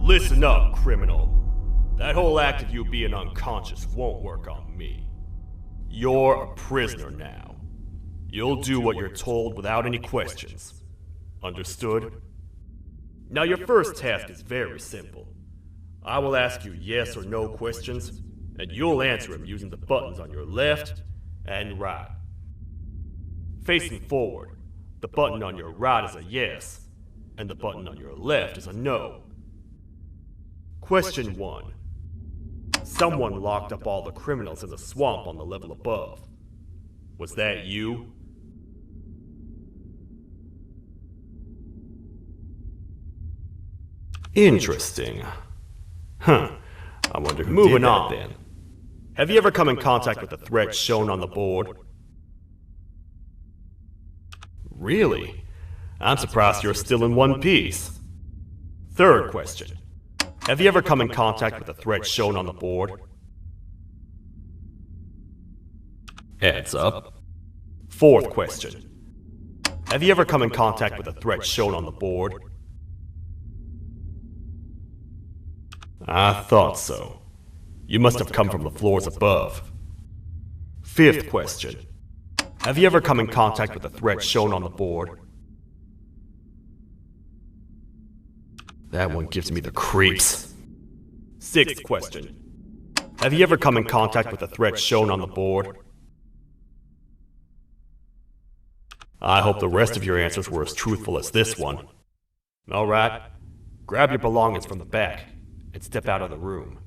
Listen up, criminal. That whole act of you being unconscious won't work on me. You're a prisoner now. You'll do what you're told without any questions. Understood? Now your first task is very simple. I will ask you yes or no questions, and you'll answer them using the buttons on your left and right. Facing forward, the button on your right is a yes, and the button on your left is a no. Question 1. Someone locked up all the criminals in the swamp on the level above. Was that you? Interesting. I wonder who did that then. Have you ever come in contact with the threat shown on the board? Really? I'm surprised you're still in one piece. Third question. Have you ever come in contact with the threat shown on the board? Heads up. Fourth question. Have you ever come in contact with the threat shown on the board? I thought so. You must have come from the floors above. Fifth question. Have you ever come in contact with the threat shown on the board? That one gives me the creeps. Sixth question. Have you ever come in contact with the threat shown on the board? I hope the rest of your answers were as truthful as this one. Alright, grab your belongings from the back and step out of the room.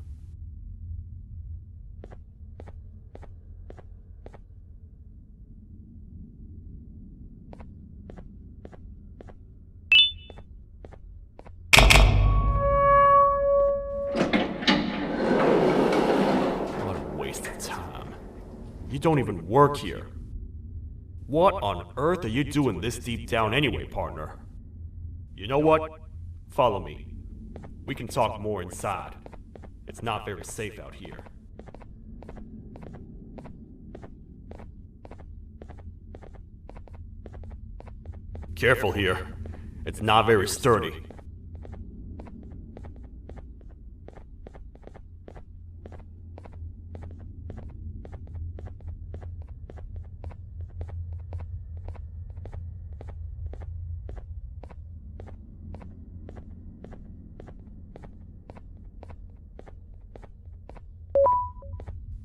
You don't even work here. What on earth are you doing this deep down anyway, partner? You know what? Follow me. We can talk more inside. It's not very safe out here. Careful here. It's not very sturdy.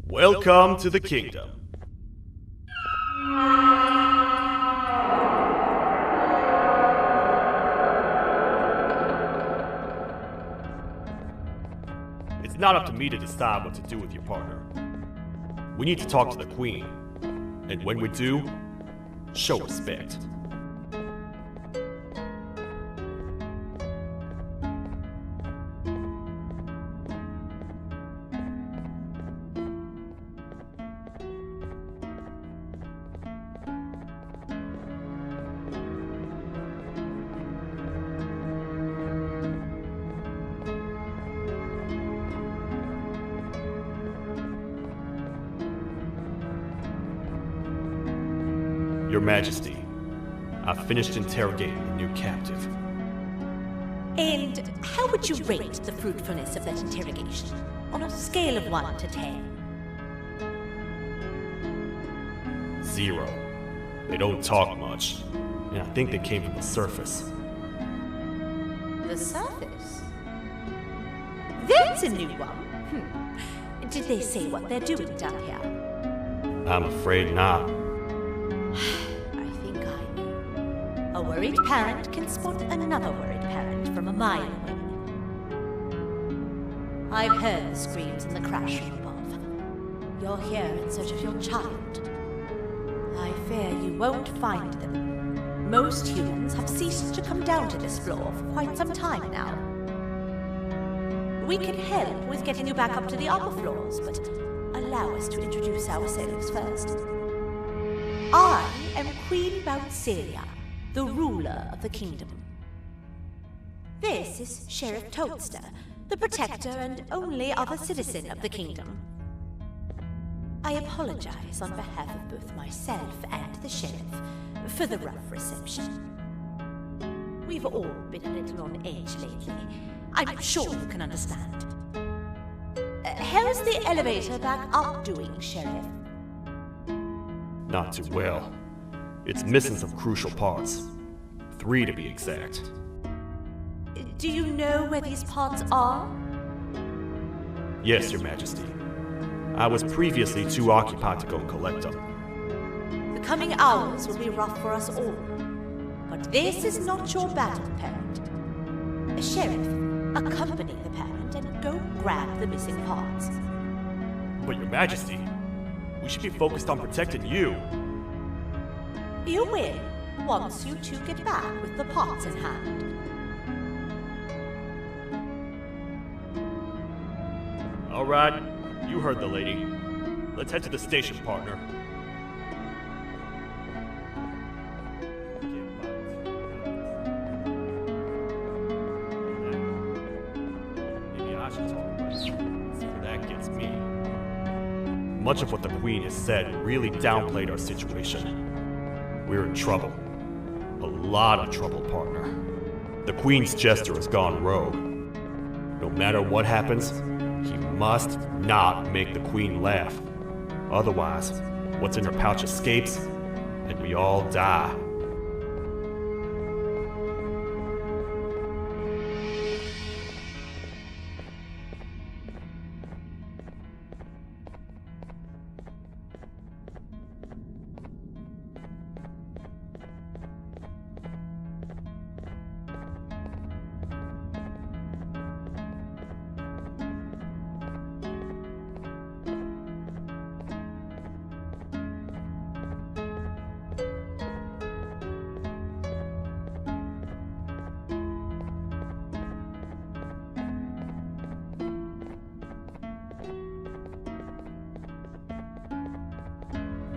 Welcome to the kingdom. It's not up to me to decide what to do with your partner. We need to talk to the queen, and when we do, show respect. Your Majesty, I've finished interrogating the new captive. And how would you rate the fruitfulness of that interrogation, on a scale of 1 to 10? zero. They don't talk much, and I think they came from the surface. The surface? That's a new one. Did they say what they're doing down here? I'm afraid not. I think I know. A worried parent can spot another worried parent from a mile away. I've heard the screams and the crash from above. You're here in search of your child. I fear you won't find them. Most humans have ceased to come down to this floor for quite some time now. We can help with getting you back up to the upper floors, but allow us to introduce ourselves first. I am Queen Bouncelia, the ruler of the kingdom. This is Sheriff Toadster, the protector and only other citizen of the kingdom. I apologize on behalf of both myself and the sheriff for the rough reception. We've all been a little on edge lately. I'm sure you can understand. How's the elevator back up doing, Sheriff? Not too well. It's missing some crucial parts. 3 to be exact. Do you know where these parts are? Yes, Your Majesty. I was previously too occupied to go and collect them. The coming hours will be rough for us all. But this is not your battle, parent. Sheriff, accompany the parent and go grab the missing parts. But Your Majesty, we should be focused on protecting you. You will, once you two get back with the parts in hand. All right, you heard the lady. Let's head to the station, partner. Maybe I should talk about it. See where that gets me. Much of what the Queen has said really downplayed our situation. We're in trouble. A lot of trouble, partner. The Queen's jester has gone rogue. No matter what happens, he must not make the Queen laugh. Otherwise, what's in her pouch escapes, and we all die.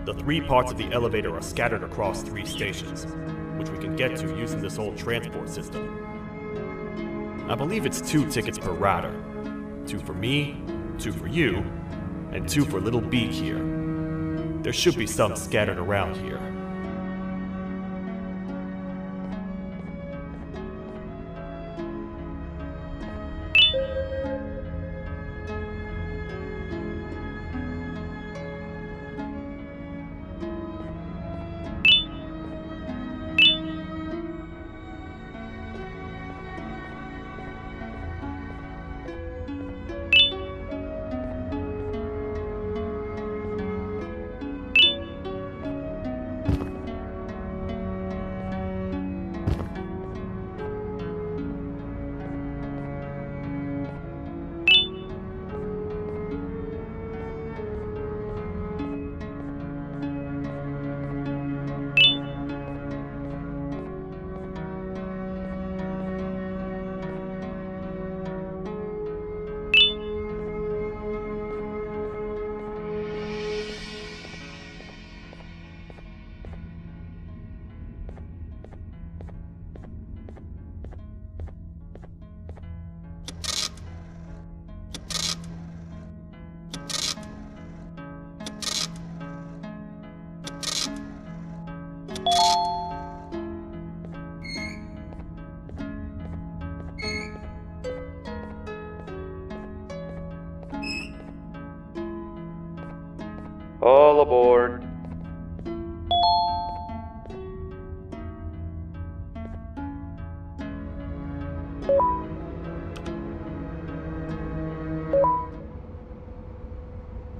The 3 parts of the elevator are scattered across 3 stations, which we can get to using this old transport system. I believe it's 2 tickets per rider. 2 for me, 2 for you, and 2 for Little Beak here. There should be some scattered around here. All aboard.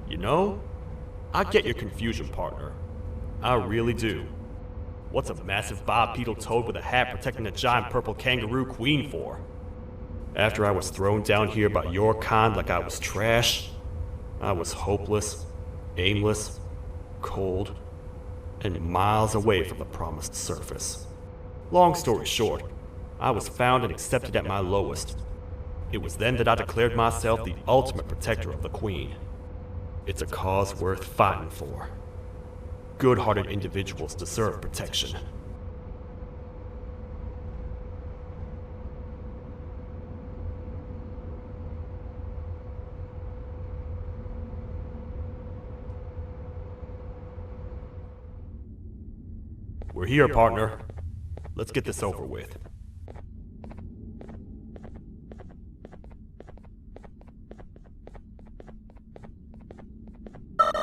You know, I get your confusion, partner. I really do. What's a massive bipedal toad with a hat protecting a giant purple kangaroo queen for? After I was thrown down here by your kind like I was trash, I was hopeless, aimless, cold, and miles away from the promised surface. Long story short, I was found and accepted at my lowest. It was then that I declared myself the ultimate protector of the Queen. It's a cause worth fighting for. Good-hearted individuals deserve protection. We're here, partner. Let's get this over with.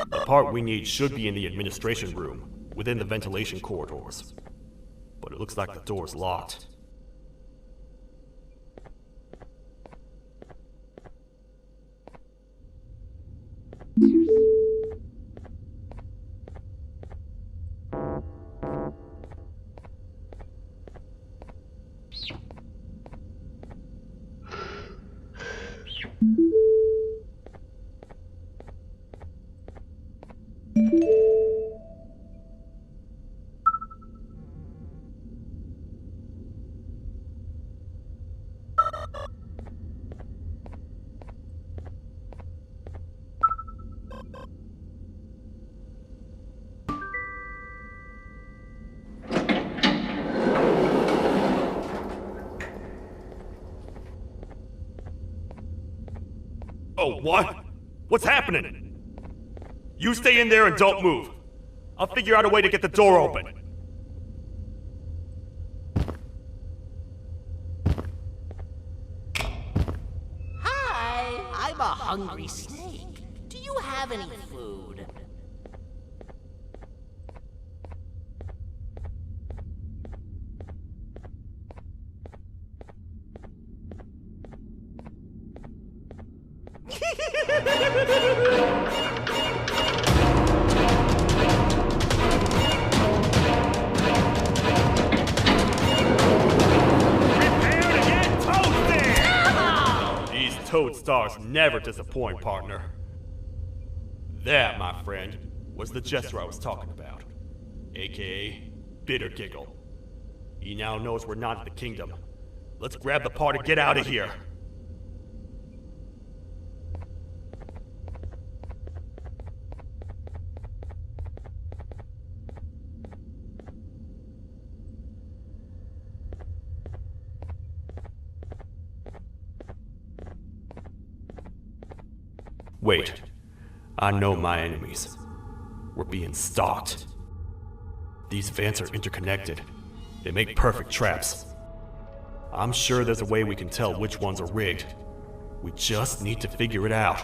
The part we need should be in the administration room, within the ventilation corridors. But it looks like the door's locked. Oh, what? What's happening? You stay in there and don't move. I'll figure out a way to get the door open. Hi, I'm a hungry snake. Do you have any food? Toad stars never disappoint, partner. That, my friend, was the gesture I was talking about. AKA, Bitter Giggle. He now knows we're not in the kingdom. Let's grab the part and get out of here. Wait, I know my enemies. We're being stalked. These vents are interconnected. They make perfect traps. I'm sure there's a way we can tell which ones are rigged. We just need to figure it out.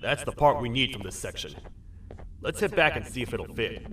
That's the part we need from this section. Let's head back and see if it'll fit.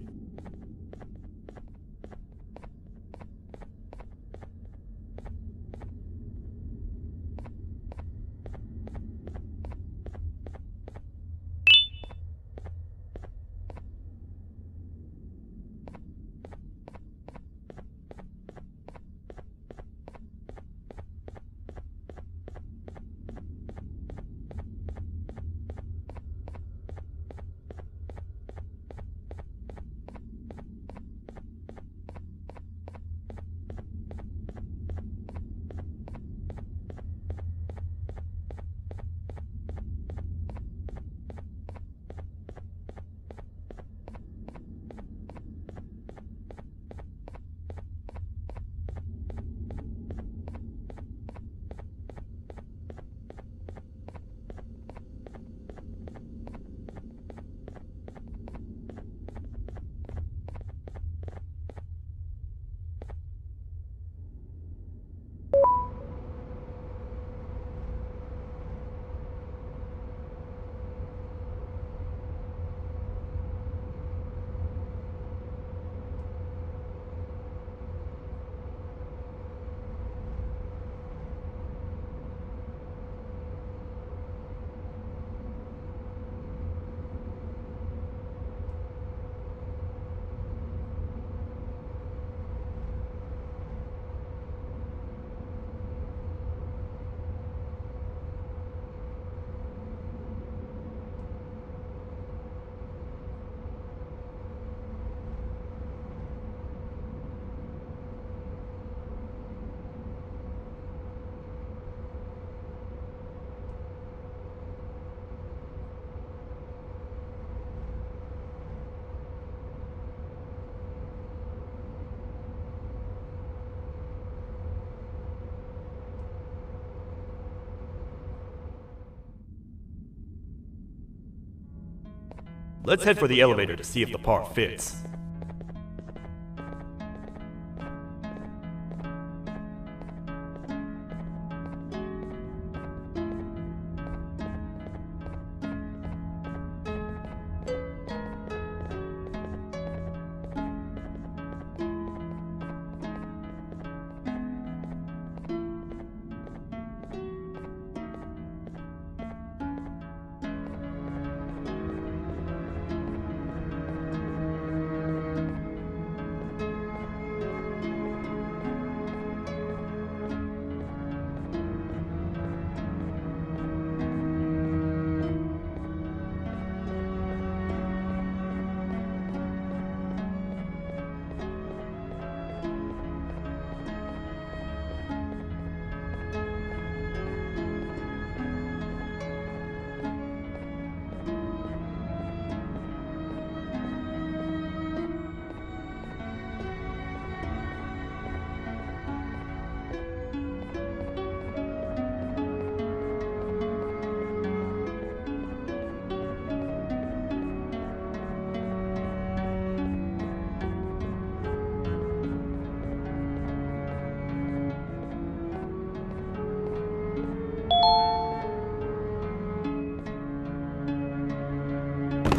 Let's head for the elevator to see if the part fits.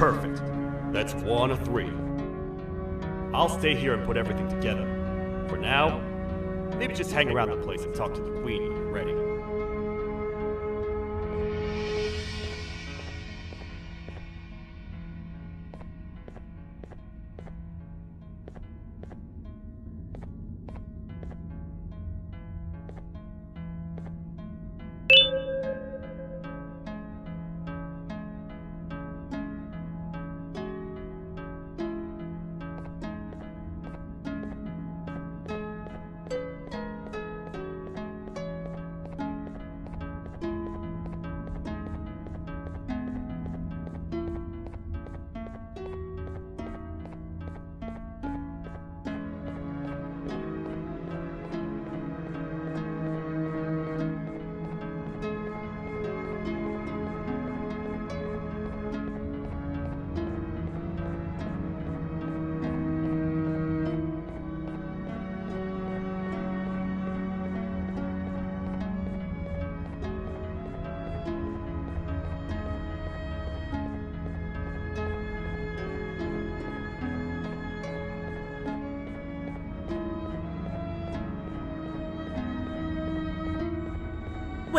Perfect. That's 1 of 3. I'll stay here and put everything together. For now, maybe just hang around the place and talk to the Queen when you're ready.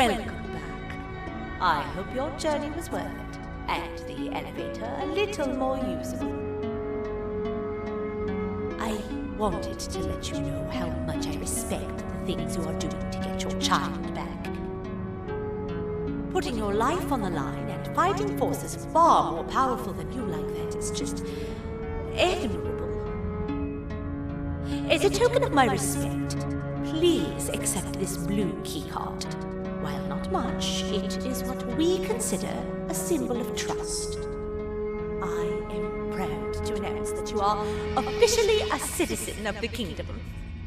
welcome back. I hope your journey was worth it, and the elevator a little more usable. I wanted to let you know how much I respect the things you are doing to get your child back. Putting your life on the line and fighting forces far more powerful than you like that is just admirable. As a token of my respect, please accept this blue keycard. While not much, it is what we consider a symbol of trust. I am proud to announce that you are officially a citizen of the kingdom.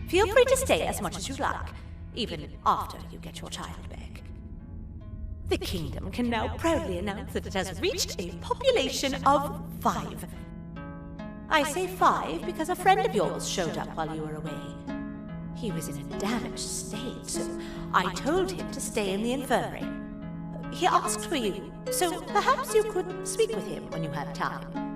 Feel free to stay as much as you like, even after you get your child back. The kingdom can now proudly announce that it has reached a population of 5. I say 5 because a friend of yours showed up while you were away. He was in a damaged state, so I told him to stay in the infirmary. He asked for you, so perhaps you could speak with him when you have time.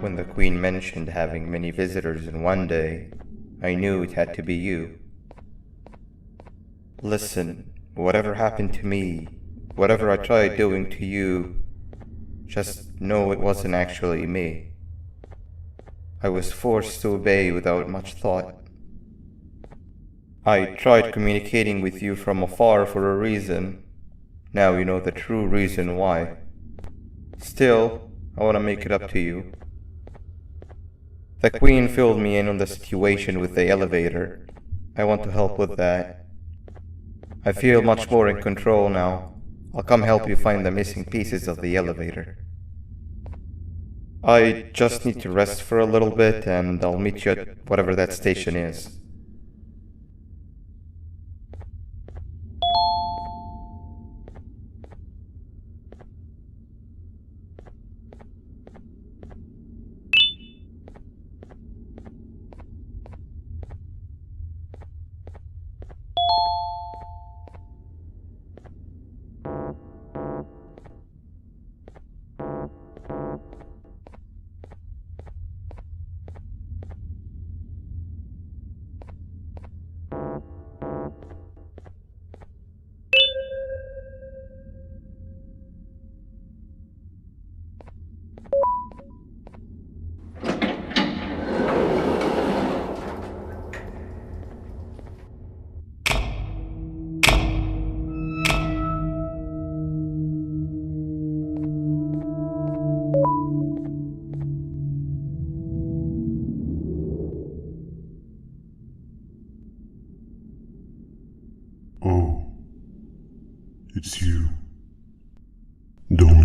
When the Queen mentioned having many visitors in one day, I knew it had to be you. Listen, whatever happened to me, whatever I tried doing to you, just know it wasn't actually me. I was forced to obey without much thought. I tried communicating with you from afar for a reason. Now you know the true reason why. Still, I want to make it up to you. The Queen filled me in on the situation with the elevator. I want to help with that. I feel much more in control now. I'll come help you find the missing pieces of the elevator. I just need to rest for a little bit and I'll meet you at whatever that station is.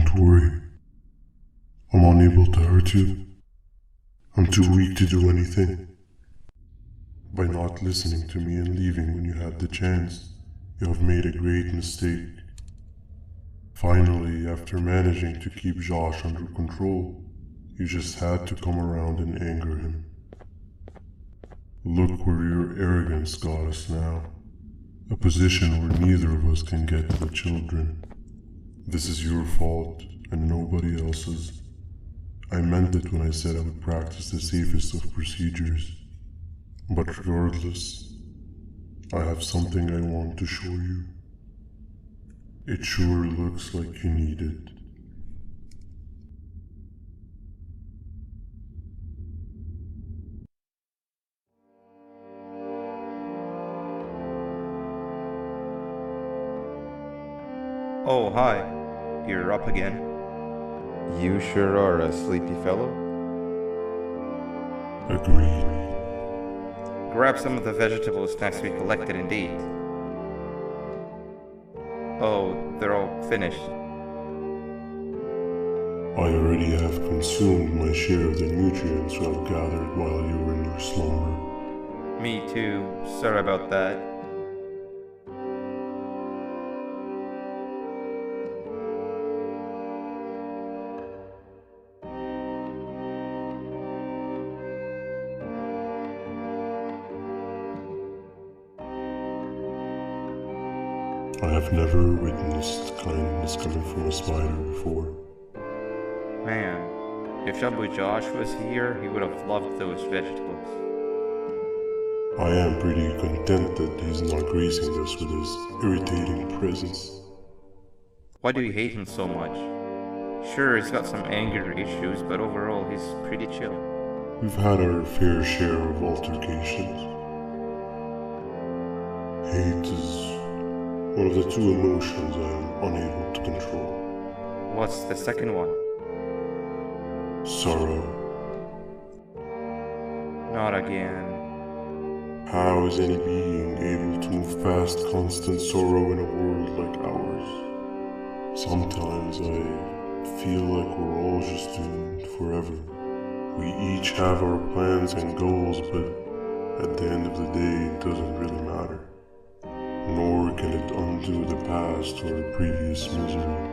Don't worry. I'm unable to hurt you. I'm too weak to do anything. By not listening to me and leaving when you had the chance, you have made a great mistake. Finally, after managing to keep Josh under control, you just had to come around and anger him. Look where your arrogance got us now. A position where neither of us can get to the children. This is your fault and nobody else's. I meant it when I said I would practice the safest of procedures. But regardless, I have something I want to show you. It sure looks like you need it. Oh, hi. You're up again. You sure are a sleepy fellow. Agreed. Grab some of the vegetable snacks we collected indeed. Oh, they're all finished. I already have consumed my share of the nutrients you have gathered while you were in your slumber. Me too. Sorry about that. I have never witnessed kindness coming from a spider before. Man, if Shabu Josh was here, he would have loved those vegetables. I am pretty content that he's not gracing us with his irritating presence. Why do you hate him so much? Sure, he's got some anger issues, but overall he's pretty chill. We've had our fair share of altercations. Hate is one of the two emotions I am unable to control. What's the second one? Sorrow. Not again. How is any being able to move past constant sorrow in a world like ours? Sometimes I feel like we're all just doomed forever. We each have our plans and goals, but at the end of the day, it doesn't really matter. Nor can it undo the past or previous misery.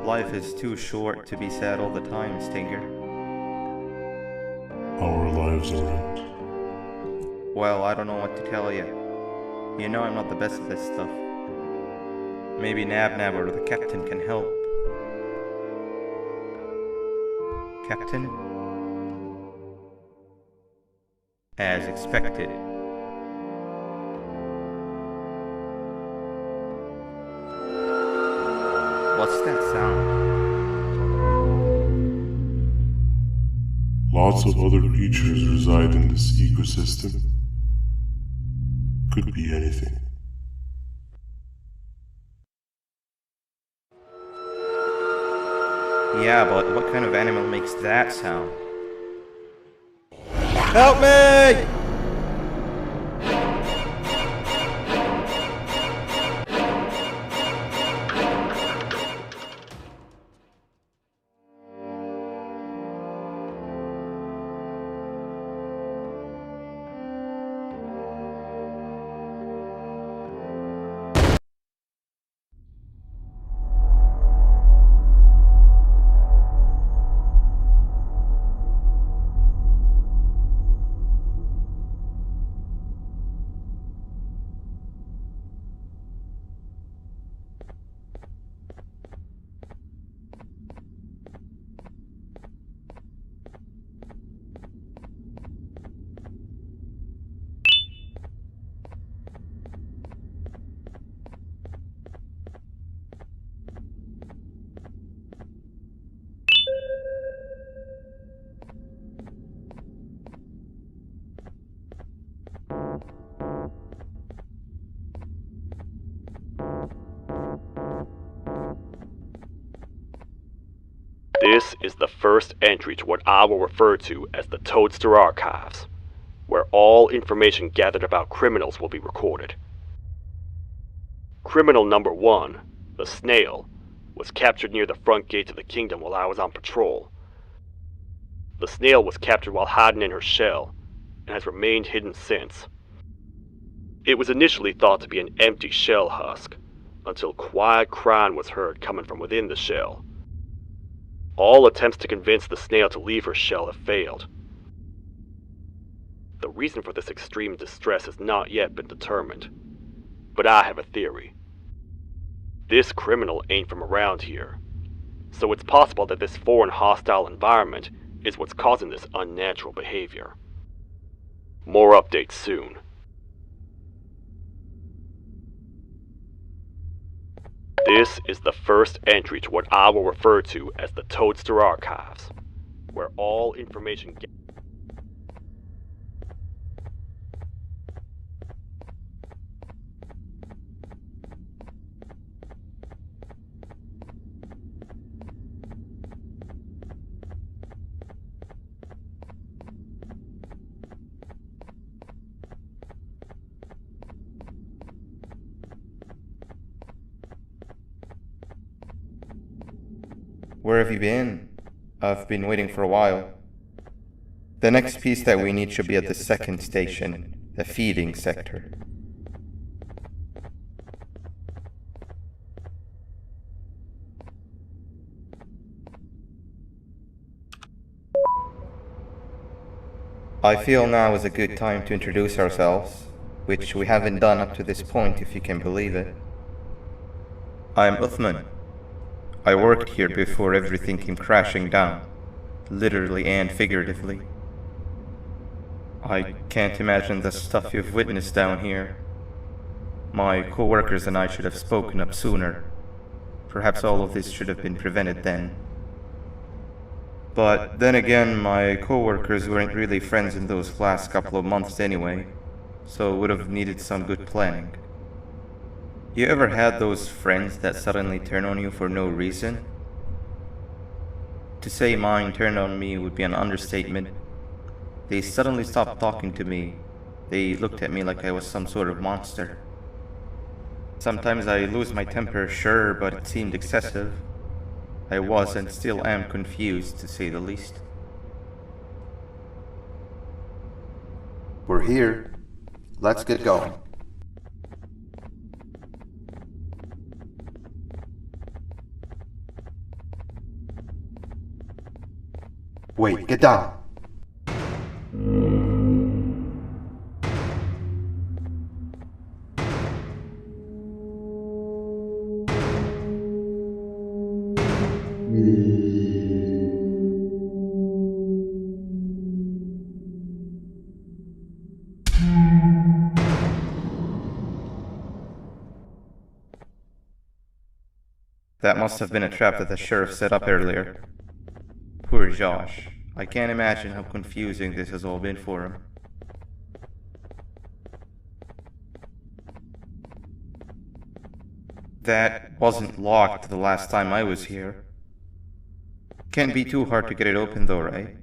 Life is too short to be sad all the time, Stinger. Our lives aren't. Well, I don't know what to tell you. You know I'm not the best at this stuff. Maybe Nab or the captain can help. Captain? As expected. What's that sound? Lots of other creatures reside in this ecosystem. Could be anything. Yeah, but what kind of animal makes that sound? Help me! This is the first entry to what I will refer to as the Toadster Archives, where all information gathered about criminals will be recorded. Criminal number 1, the snail, was captured near the front gate of the kingdom while I was on patrol. The snail was captured while hiding in her shell, and has remained hidden since. It was initially thought to be an empty shell husk, until quiet crying was heard coming from within the shell. All attempts to convince the snail to leave her shell have failed. The reason for this extreme distress has not yet been determined, but I have a theory. This criminal ain't from around here, so it's possible that this foreign hostile environment is what's causing this unnatural behavior. More updates soon. This is the first entry to what I will refer to as the Toadster Archives, where all information Where have you been? I've been waiting for a while. The next piece that we need should be at the second station, the feeding sector. I feel now is a good time to introduce ourselves, which we haven't done up to this point, if you can believe it. I'm Uthman. I worked here before everything came crashing down, literally and figuratively. I can't imagine the stuff you've witnessed down here. My co-workers and I should have spoken up sooner. Perhaps all of this should have been prevented then. But then again, my co-workers weren't really friends in those last couple of months anyway, so would have needed some good planning. You ever had those friends that suddenly turn on you for no reason? To say mine turned on me would be an understatement. They suddenly stopped talking to me. They looked at me like I was some sort of monster. Sometimes I lose my temper, sure, but it seemed excessive. I was and still am confused, to say the least. We're here. Let's get going. Wait, get down. That must have been a trap that the sheriff set up earlier. Poor Josh. I can't imagine how confusing this has all been for him. That wasn't locked the last time I was here. Can't be too hard to get it open though, right?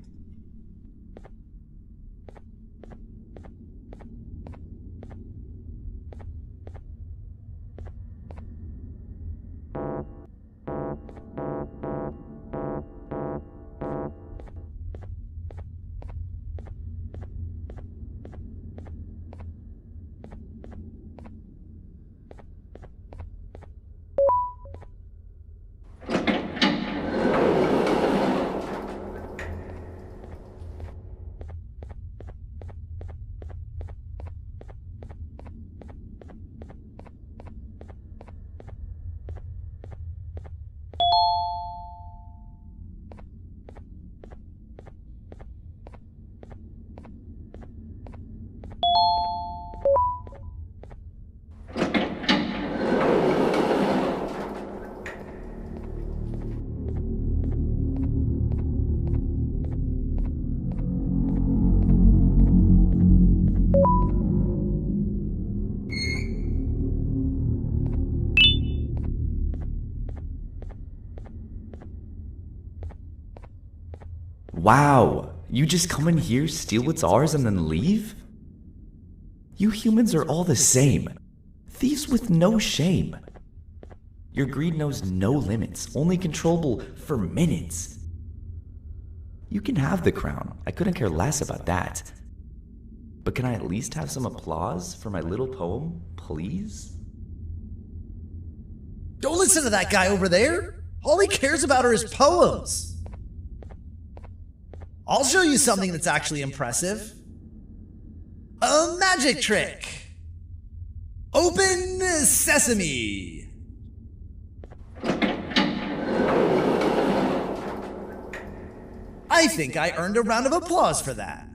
Wow, you just come in here, steal what's ours, and then leave? You humans are all the same. Thieves with no shame. Your greed knows no limits, only controllable for minutes. You can have the crown. I couldn't care less about that. But can I at least have some applause for my little poem, please? Don't listen to that guy over there. All he cares about are his poems. I'll show you something that's actually impressive. A magic trick. Open sesame. I think I earned a round of applause for that.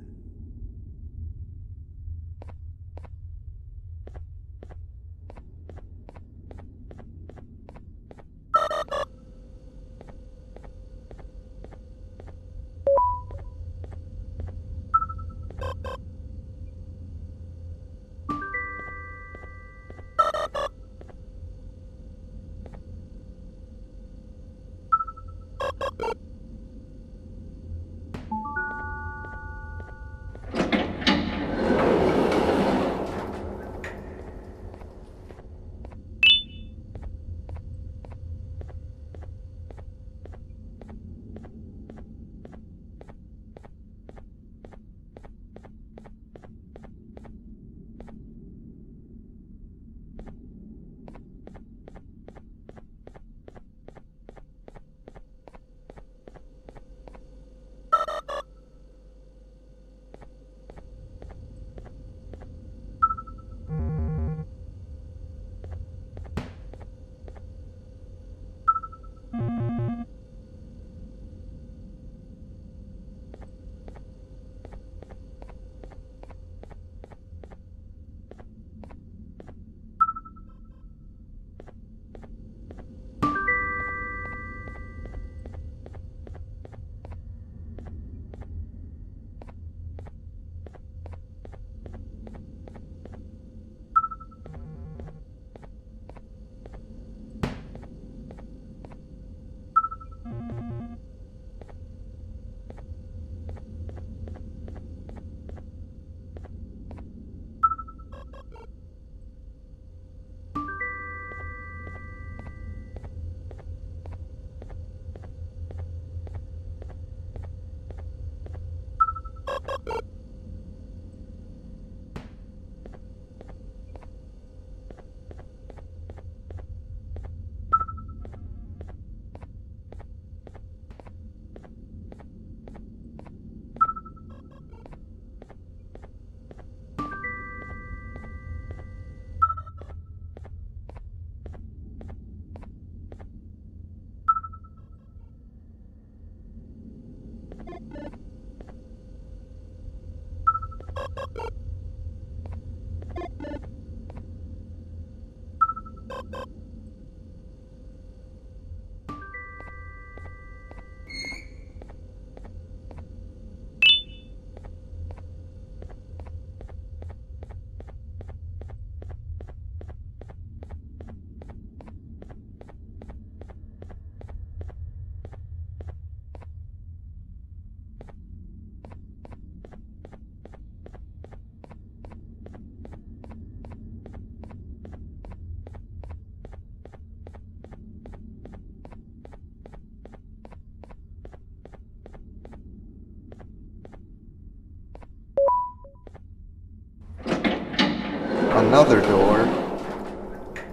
Another door.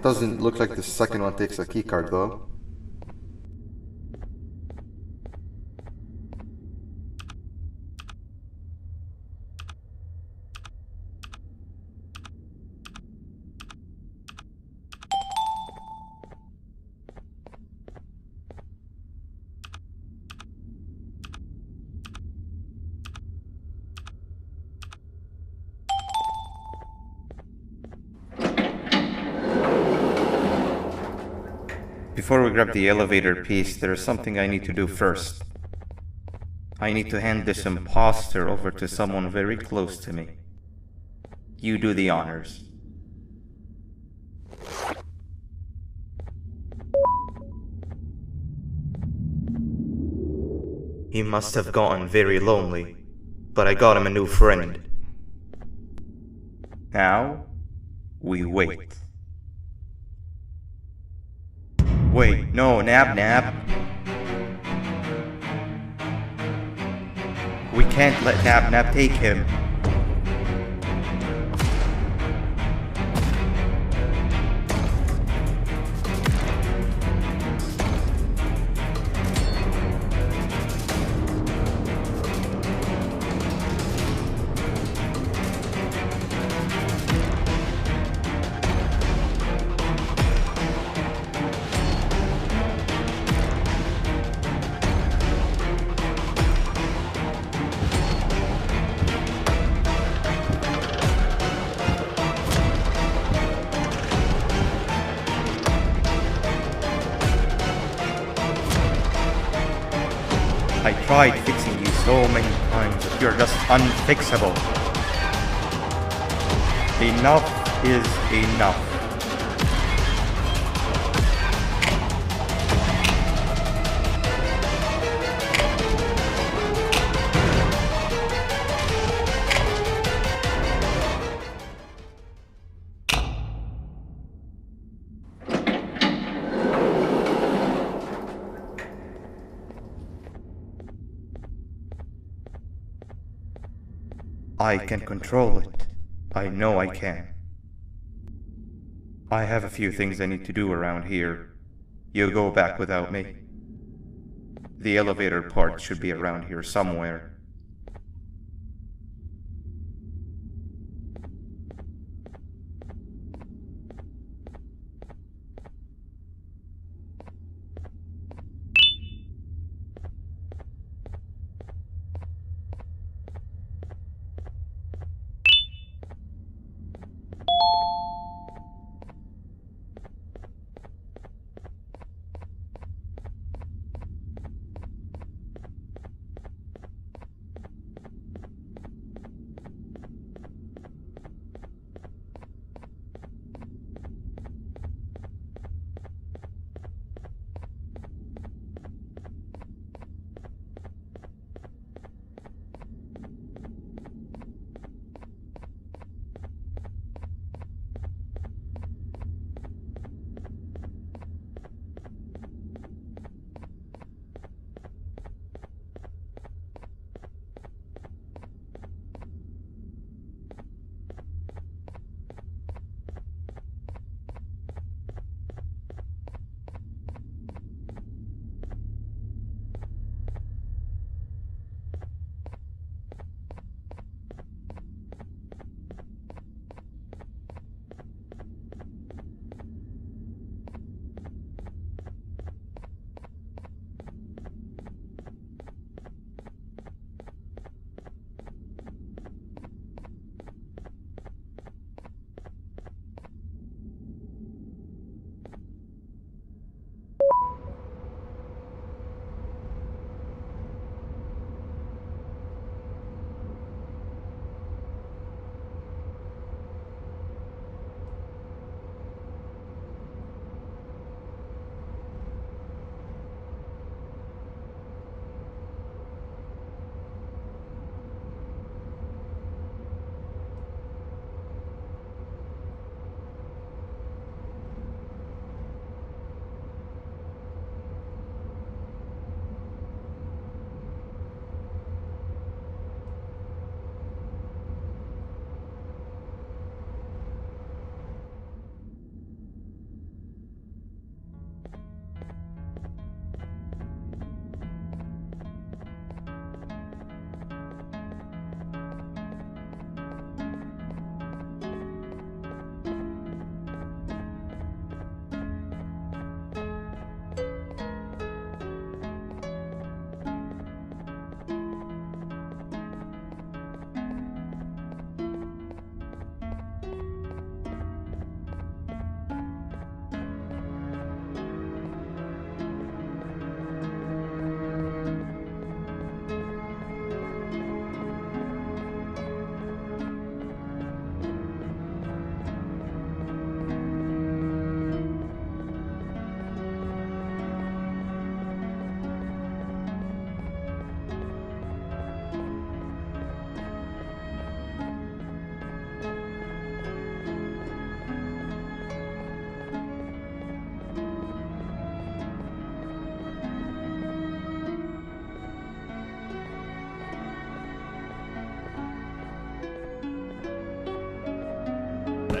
Doesn't look like the second one takes a keycard though. Before we grab the elevator piece, there is something I need to do first. I need to hand this imposter over to someone very close to me. You do the honors. He must have gotten very lonely, but I got him a new friend. Now, we wait. Wait, no, Nab. We can't let Nab take him. I tried fixing you so many times, but you're just unfixable. Enough is enough. I can control it. I know I can. I have a few things I need to do around here. You go back without me. The elevator part should be around here somewhere.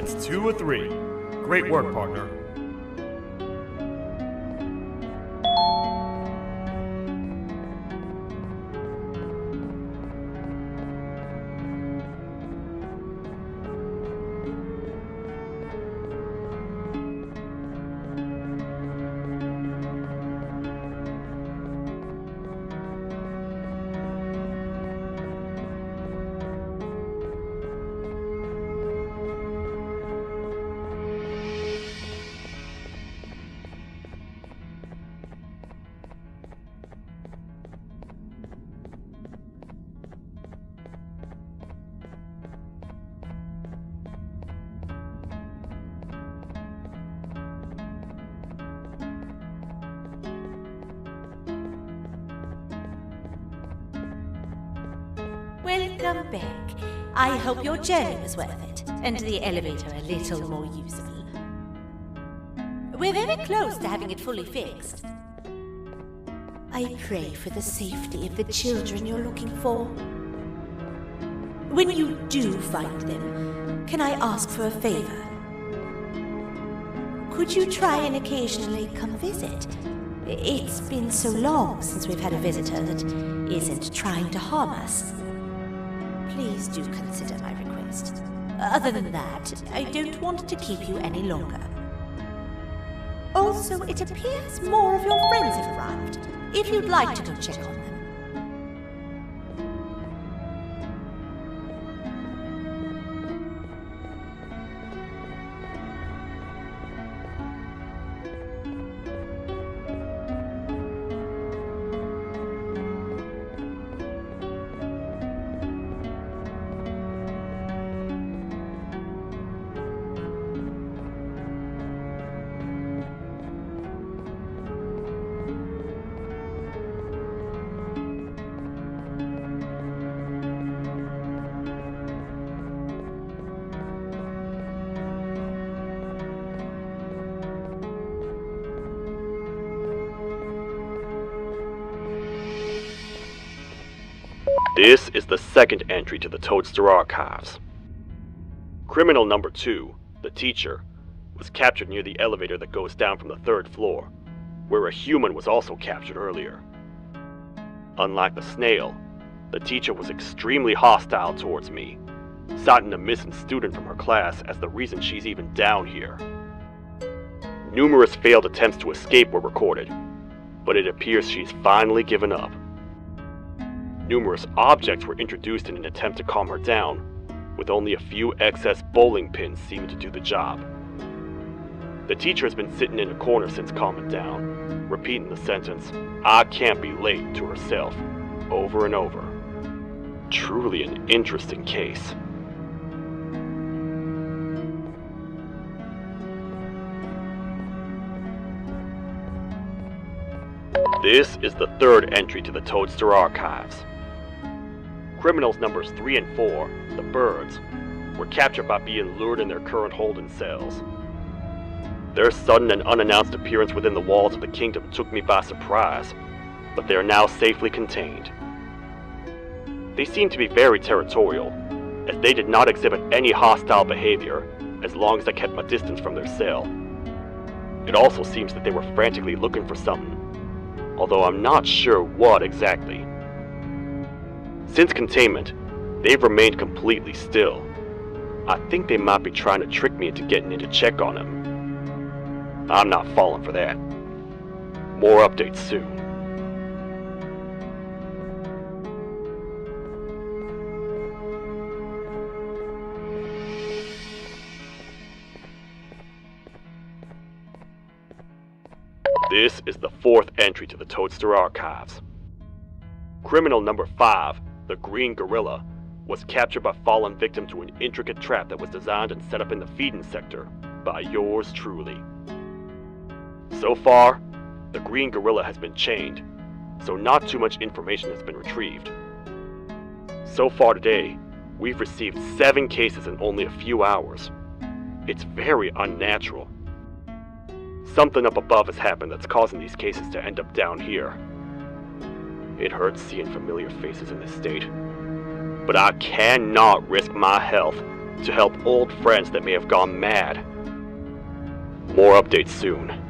That's 2 of 3. Great work, partner. Welcome back. I hope your journey was worth it, and the elevator a little more usable. We're very close to having it fully fixed. I pray for the safety of the children you're looking for. When you do find them, can I ask for a favor? Could you try and occasionally come visit? It's been so long since we've had a visitor that isn't trying to harm us. Please do consider my request. Other than that, I don't want to keep you any longer. Also, it appears more of your friends have arrived, if you'd like to go check on them. This is the second entry to the Toadster archives. Criminal number 2, the teacher, was captured near the elevator that goes down from the 3rd floor, where a human was also captured earlier. Unlike the snail, the teacher was extremely hostile towards me, citing a missing student from her class as the reason she's even down here. Numerous failed attempts to escape were recorded, but it appears she's finally given up. Numerous objects were introduced in an attempt to calm her down, with only a few excess bowling pins seeming to do the job. The teacher has been sitting in a corner since calming down, repeating the sentence, "I can't be late," to herself, over and over. Truly an interesting case. This is the 3rd entry to the Toadster archives. Criminals numbers 3 and 4, the birds, were captured by being lured in their current holding cells. Their sudden and unannounced appearance within the walls of the kingdom took me by surprise, but they are now safely contained. They seem to be very territorial, as they did not exhibit any hostile behavior as long as I kept my distance from their cell. It also seems that they were frantically looking for something, although I'm not sure what exactly. Since containment, they've remained completely still. I think they might be trying to trick me into getting in to check on them. I'm not falling for that. More updates soon. This is the 4th entry to the Toadster archives. Criminal number 5, the green gorilla, was captured by falling victim to an intricate trap that was designed and set up in the feeding sector by yours truly. So far, the green gorilla has been chained, so not too much information has been retrieved. So far today, we've received 7 cases in only a few hours. It's very unnatural. Something up above has happened that's causing these cases to end up down here. It hurts seeing familiar faces in this state, but I cannot risk my health to help old friends that may have gone mad. More updates soon.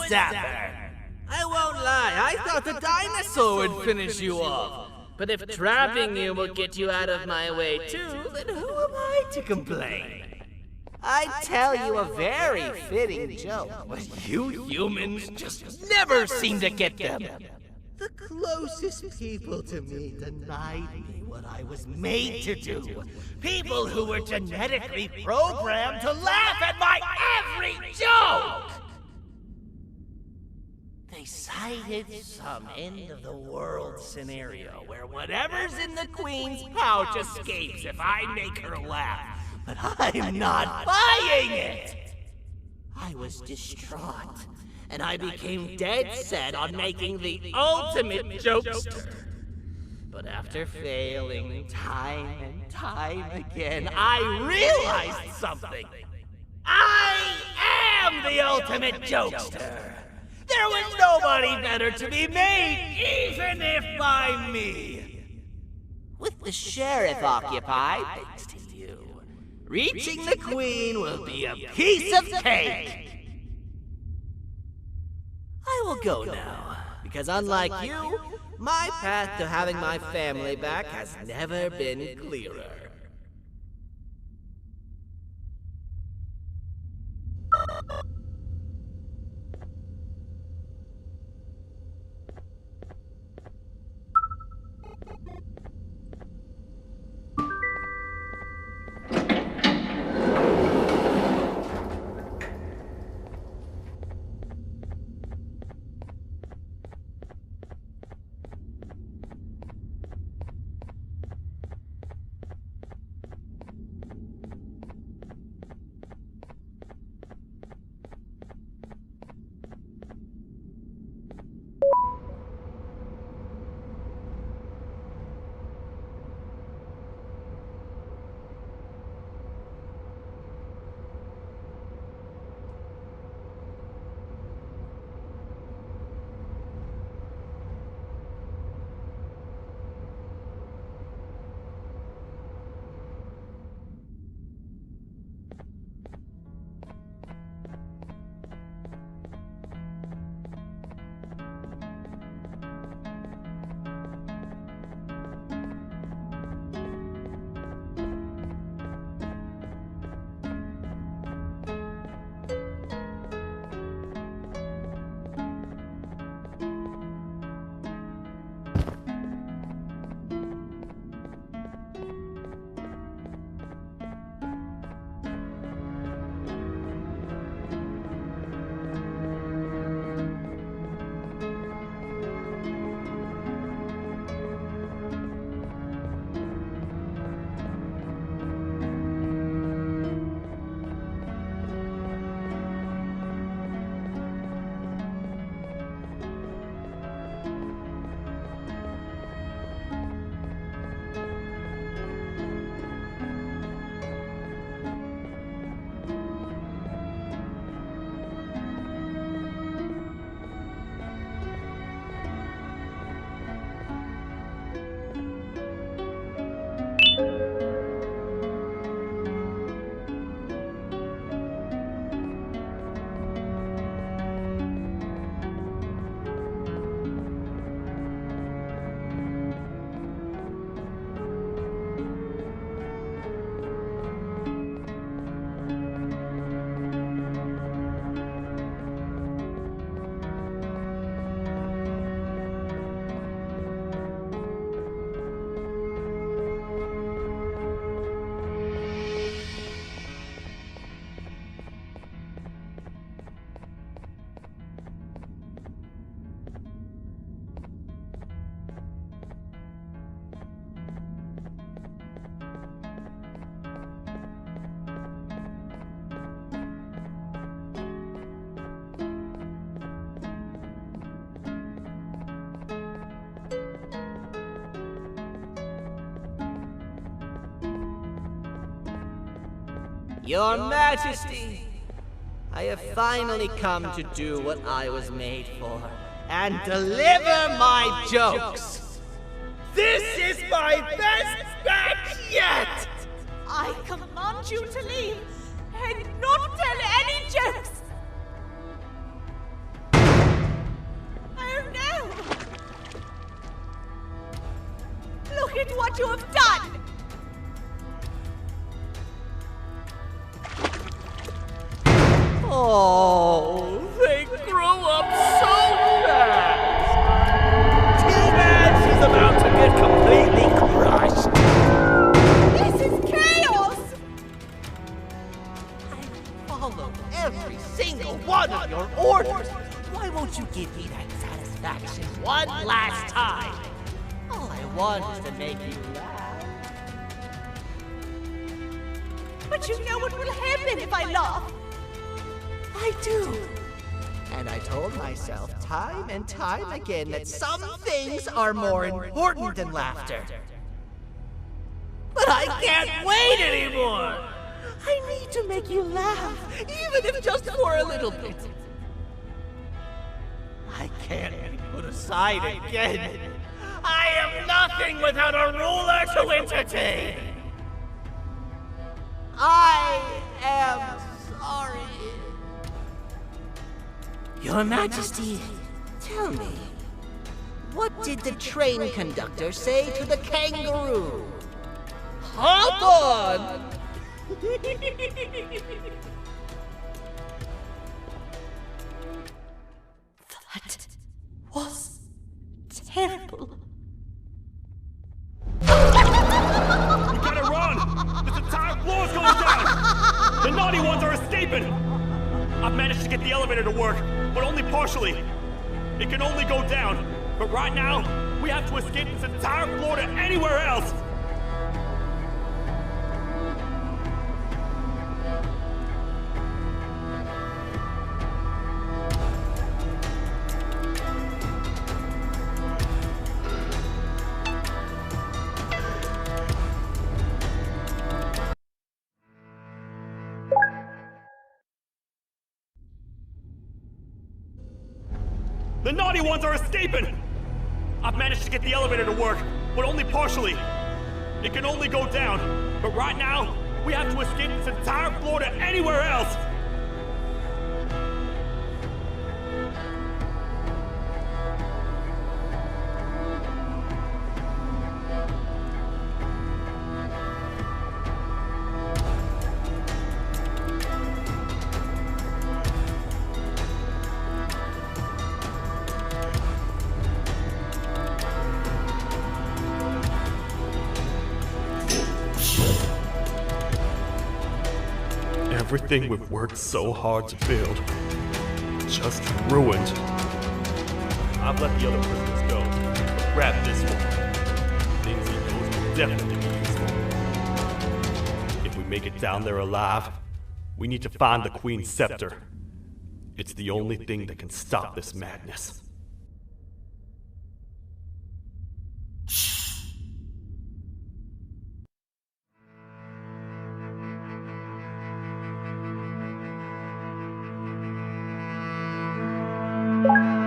zapper. I won't lie, I thought the dinosaur would finish you off. But if trapping you will get you out of my way too, then who am I to complain? I'd tell you a very fitting joke. But you humans just never seem to get them. The closest people to me denied me what I was made to do. People who were genetically programmed to laugh at my every joke! They cited some end-of-the-world scenario where whatever's in the Queen's pouch escapes if I make her laugh. But I'm not buying it! I was distraught, and I became dead set on making the ultimate jokester. But after failing time and time again, I realized something. I am the ultimate jokester! There was nobody better to be made, even if by me! With the sheriff occupied, thanks to you, reaching the Queen will be a piece of cake! I will go now, because unlike you, my path to having my family back has never been clearer. Your Majesty, I have finally come to do what I was made for, and deliver my jokes! This is my best batch yet! I command you to leave and not tell any jokes! at what you have done! Oh, they grew up so fast! Too bad she's about to get completely crushed! This is chaos! I followed every single one of your orders! Why won't you give me that satisfaction one last time? All I want is to make you laugh. But you know what will happen if I laugh. I do. And I told myself time and time again that some things are more important than laughter. But I can't wait anymore! I need to make you laugh, even if just for a little bit. I can't be put aside again. I am nothing without a ruler to entertain. I am sorry. Your Majesty, tell me, what did the train conductor say to the kangaroo? Hop on! That was terrible. We gotta run! This entire floor is going down! The naughty ones are escaping! I've managed to get the elevator to work, but only partially. It can only go down, but right now, we have to escape this entire floor to anywhere else! The naughty ones are escaping! I've managed to get the elevator to work, but only partially. It can only go down, but right now, we have to escape this entire floor to anywhere else! Everything we've worked so hard to build, just ruined. I've let the other prisoners go, but grab this one. Things he knows will definitely be useful. If we make it down there alive, we need to find the Queen's scepter. It's the only thing that can stop this madness. Bye.